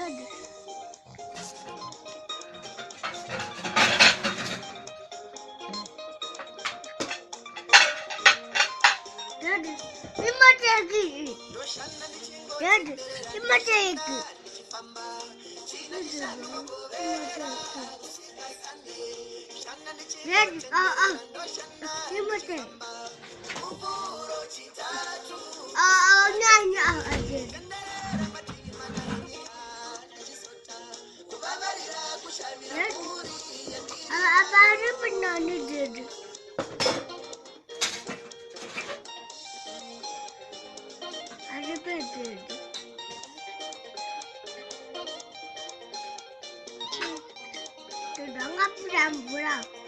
Good. Good. Imateki. Good. Imateki. Good. Imateki. No. Again. Good. Banana did. I repeated. Tudang apa rambut?